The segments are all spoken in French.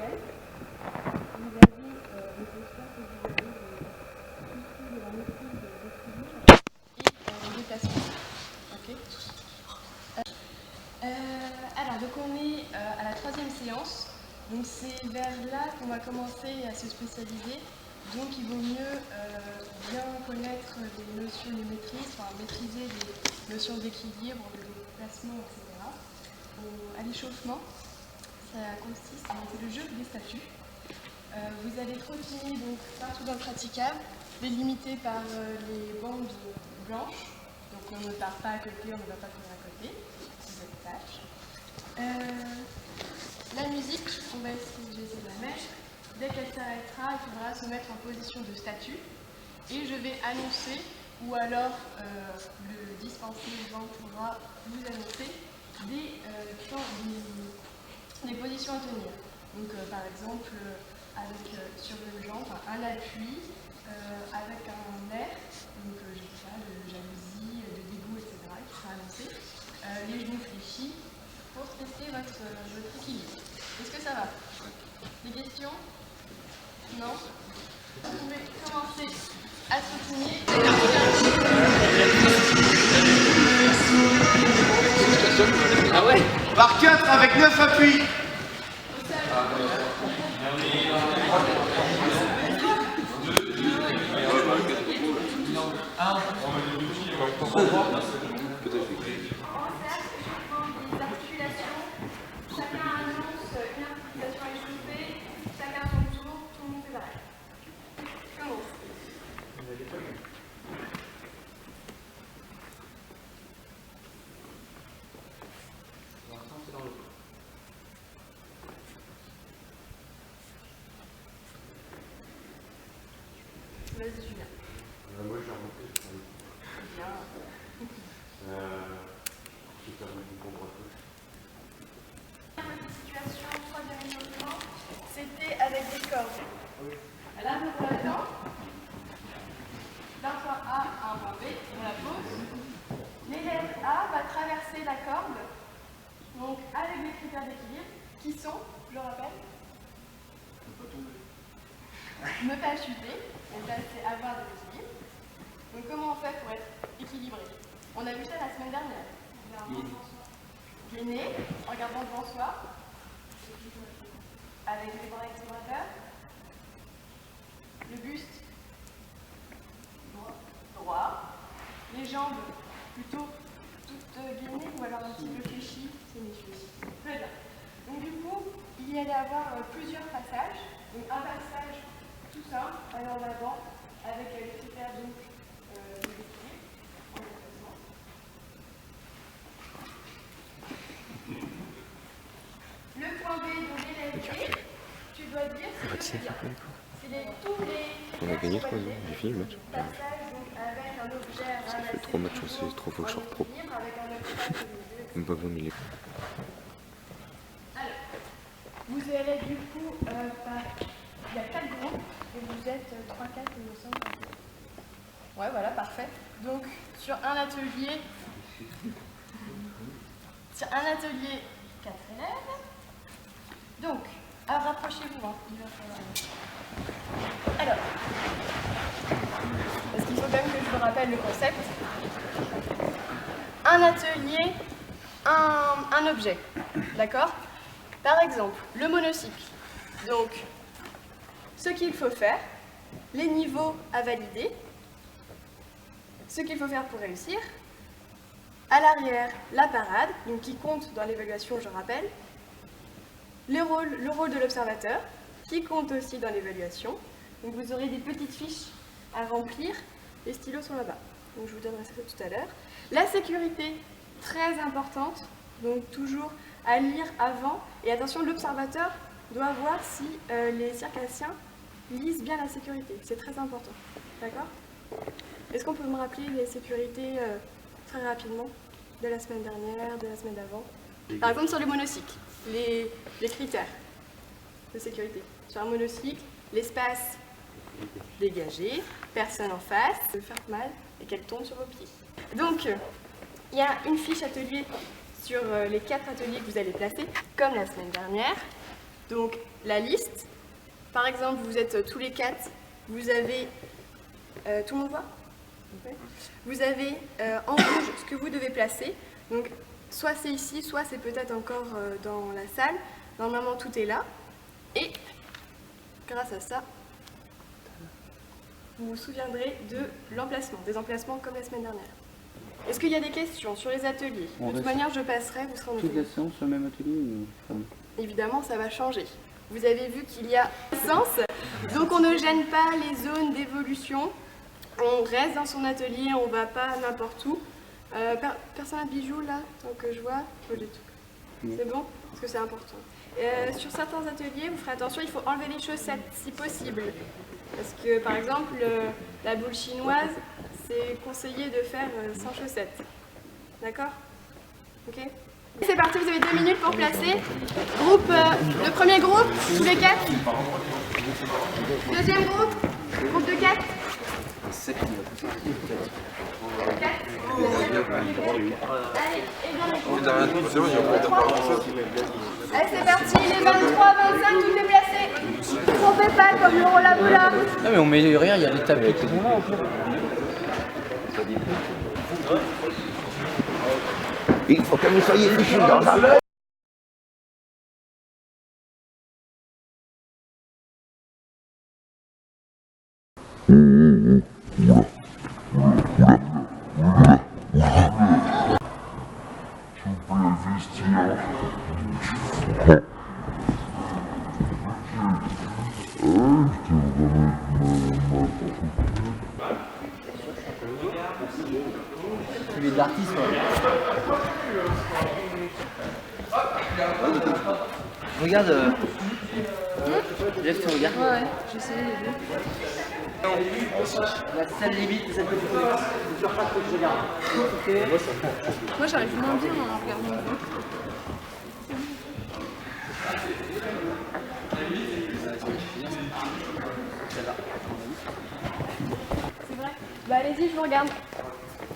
visuel. Vous avez les posters que vous avez de la maîtrise d'équilibre et de déplacement. Okay. Alors, donc on est à la 3e séance. Donc c'est vers là qu'on va commencer à se spécialiser. Donc il vaut mieux bien connaître des notions de maîtrise, enfin maîtriser des notions d'équilibre, de déplacement, etc. À l'échauffement, ça consiste, c'est le jeu des statues. Vous allez trottiner donc partout dans le praticable, délimité par les bandes blanches. Donc on ne part pas à côté, on ne va pas courir à côté. Vous êtes tâche. La musique, on va essayer de la mettre. Dès qu'elle s'arrêtera, il faudra se mettre en position de statue. Et je vais annoncer, ou alors le dispenseur pourra vous annoncer des positions à tenir. Donc par exemple, sur une jambe, un appui, avec un air, donc je sais pas, de jalousie, de dégoût, etc., qui sera annoncé. Les genoux fléchis, pour tester votre équilibre. Est-ce que ça va? Des questions? Non? Vous pouvez commencer à trottiner. Ah ouais? Par 4 avec 9 appuis. Vas-y, Julien. Moi, je vais remonter. Bien. Je vais faire une comprendre un peu. Petite situation, 3e mouvement, c'était avec des cordes. Là, nous voilà d'un point A à un point B, on la pose. L'élève A va traverser la corde, donc avec les critères d'équilibre, qui sont, je le rappelle, ne pas chuter, donc là c'est avoir de l'équilibre. Donc comment on fait pour être équilibré? On a vu ça la semaine dernière. Gainer, en regardant devant soi, avec les bras explorateurs, le buste droit, les jambes plutôt toutes gainées ou alors un petit peu fléchies, c'est mes fléchis. Très bien. Donc du coup, il y allait avoir plusieurs passages. Donc un passage tout simple, aller en avant, avec les critères donc de l'équilibre, en déplacement. Le point B, donc l'élève, tu dois dire ce que tu veux dire. On a gagné 3-0, j'ai fini le match. Ça fait 3 matchs, c'est 3 fois que je sors pro. Même pas besoin de les. Alors, vous allez du coup il y a 4 groupes et vous êtes 3-4 il me semble. Ouais, voilà, parfait. Donc, sur un atelier, 4 élèves. Donc, rapprochez-vous. Hein. Il va falloir... Alors, parce qu'il faut quand même que je vous rappelle le concept. Un atelier, un objet. D'accord? Par exemple, le monocycle. Donc, ce qu'il faut faire, les niveaux à valider, ce qu'il faut faire pour réussir. À l'arrière, la parade, donc qui compte dans l'évaluation, je rappelle. Le rôle de l'observateur, qui compte aussi dans l'évaluation. Donc vous aurez des petites fiches à remplir. Les stylos sont là-bas. Donc je vous donnerai ça tout à l'heure. La sécurité, très importante. Donc toujours à lire avant. Et attention, l'observateur doit voir si les circassiens lisent bien la sécurité. C'est très important. D'accord? Est-ce qu'on peut me rappeler les sécurités très rapidement de la semaine dernière, de la semaine d'avant? Par exemple, sur les monocycles, les critères de sécurité. Sur un monocycle, l'espace dégagé, personne en face, de faire mal et qu'elle tombe sur vos pieds. Donc, il y a une fiche atelier sur les 4 ateliers que vous allez placer, comme la semaine dernière. Donc la liste, par exemple, vous êtes tous les 4, vous avez... tout le monde voit? Ouais. Vous avez en rouge ce que vous devez placer. Donc soit c'est ici, soit c'est peut-être encore dans la salle. Normalement tout est là. Et grâce à ça, vous vous souviendrez de l'emplacement, des emplacements comme la semaine dernière. Est-ce qu'il y a des questions sur les ateliers? De toute manière, je passerai, vous serez en Toute la séance sur le même atelier ou... Évidemment, ça va changer. Vous avez vu qu'il y a sens, donc on ne gêne pas les zones d'évolution. On reste dans son atelier, on ne va pas n'importe où. Personne n'a de bijoux là, tant que je vois? Pas du tout. C'est bon? Parce que c'est important. Sur certains ateliers, vous ferez attention, il faut enlever les chaussettes si possible. Parce que par exemple, la boule chinoise, c'est conseillé de faire sans chaussettes. D'accord? Ok? C'est parti, vous avez 2 minutes pour placer. Groupe, le premier groupe, tous les 4. Deuxième groupe de 4. 4. Allez, et dans les Allez, c'est parti, les 23, 25, tout est placé. Ne trompez pas comme le rolla-boula. Non mais on met rien, il y a les tapis qui sont là en fait. Il faut que vous soyez fichus dans la main. Celui de l'artiste. Regarde. Lève ton regard. Ouais, j'essaie les deux. La seule limite, c'est celle que tu peux faire. Tu ne pas que je regarde. Moi j'arrive moins bien en regardant le groupe. C'est vrai? Bah allez-y, je vous regarde.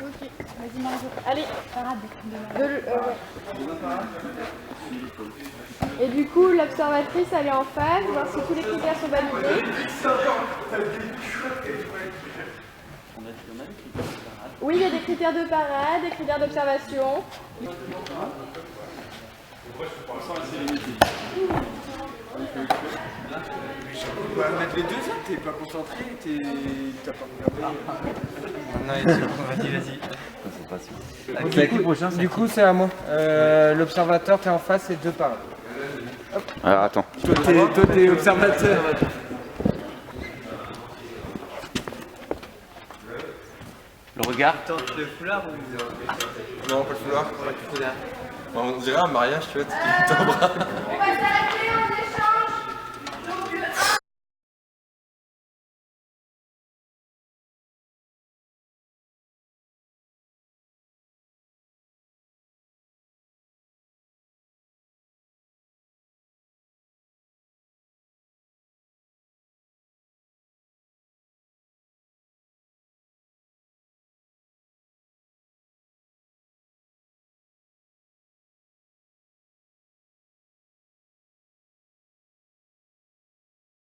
Ok, vas-y Margot. Allez, parade. Et du coup, l'observatrice, elle est en phase, voir si tous les critères sont validés. Oui, il y a des critères de parade, des critères d'observation. On va mettre les deux ça, t'es pas concentré, t'as pas regardé. Vas-y. Du coup, c'est à moi. L'observateur, t'es en face et 2 parades. Alors attends. Toi, t'es observateur. Le regard. Le foulard ou... Non, pas le foulard. On dirait un mariage, tu vois, tu t'embrasses.